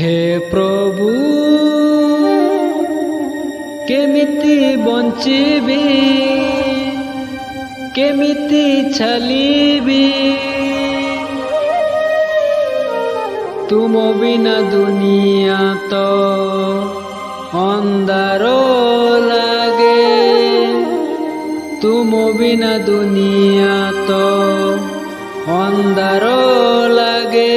हे प्रभु केमिति बंचिबी केमिति चलिबी तुम बिना दुनिया तो अंधार लागे तुम बिना दुनिया तो अंधार लागे।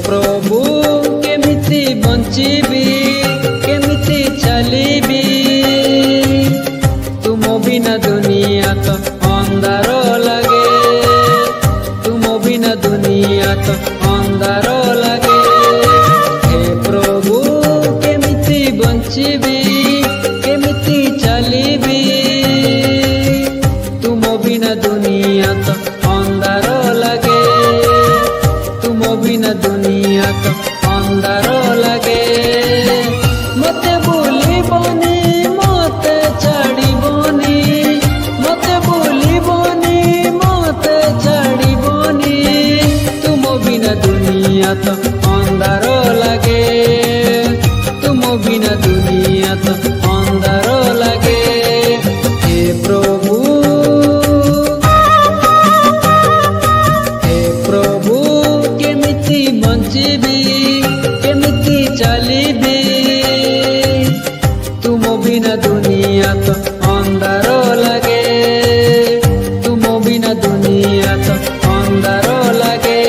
प्रभु केमिति बंचिबी केमिति चलिबी तुम बिना दुनिया तो अंधार लागे तुम बिना दुनिया तो अंधार लागे। हे प्रभु केमिति बंचिबी केमिति चलिबी तुम बिना दुनिया तो अंधार लागे तुम बिना दुनिया तो अंधार लागे। मते भूलिबनी मते छाड़िबनी मते भूलिबनी मते छाड़िबनी तुम बिना दुनिया तो अंधार लागे तुम बिना दुनिया तो अंधार लागे। हे प्रभु बंचिबी केमिति चलिबी तुम बिना दुनिया तो अंधार लागे तुम बिना दुनिया तो अंधार लागे।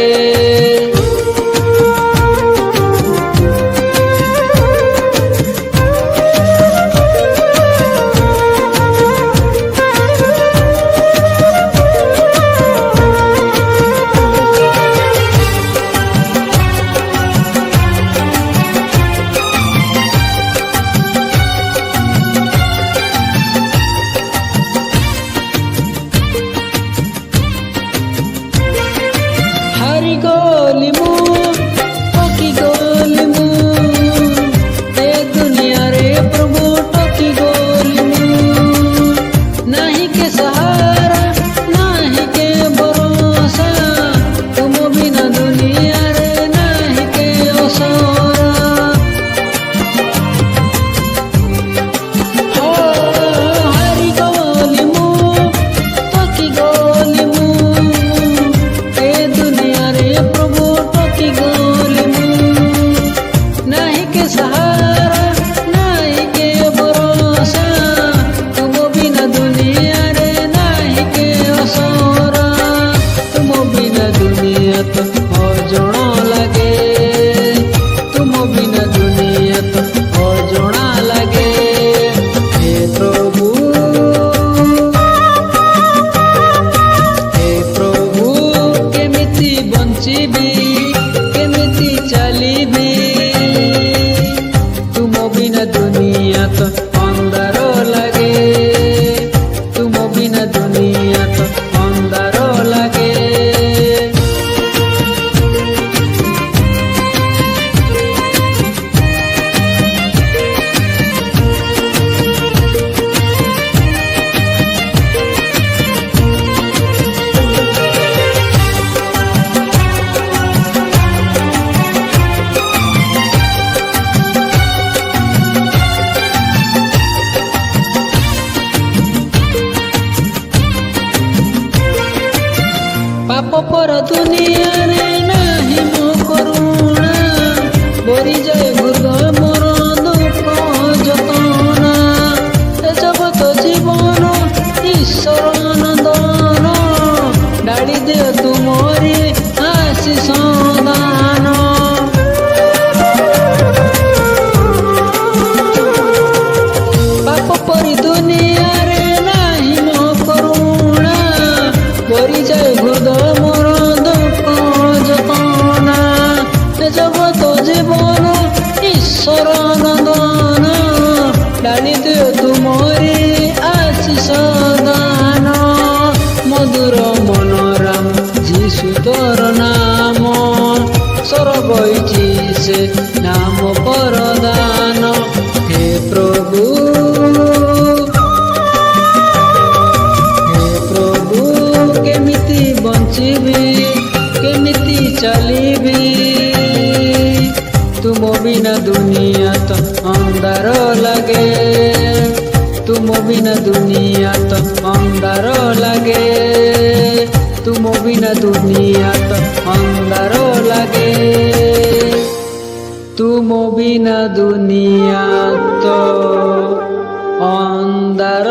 केमिति चलिबी तुम बिना दुनिया तो अंधार लागे तुम बिना दुनिया तो अंधार लागे। पाप पर दुनिया रे नाही मो करुणा बोरी जाए हृदय मोर दुख जतना ए जगत जीवन ईश्वर नंदन डाली दे तुमरी आशीष दान। पाप पर दुनिया रे नाही मो करुणा बोरी जाए हृदय मोर दुख ସେ ନାମ ପରଦାନ। ହେ ପ୍ରଭୁ କେମିତି ବଞ୍ଚିବି କେମିତି ଚାଲିବି, ତୁମ ବିନା ଦୁନିଆ ତ ଅନ୍ଧାର ଲାଗେ, ତୁମ ବିନା ଦୁନିଆ ତ ଅନ୍ଧାର ଲାଗେ, ତୁମ ବିନା ଦୁନିଆ ତ ଅନ୍ଧାର ଲାଗେ, ତୁମ ବିନା ଦୁନିଆ ତ ଅନ୍ଧାର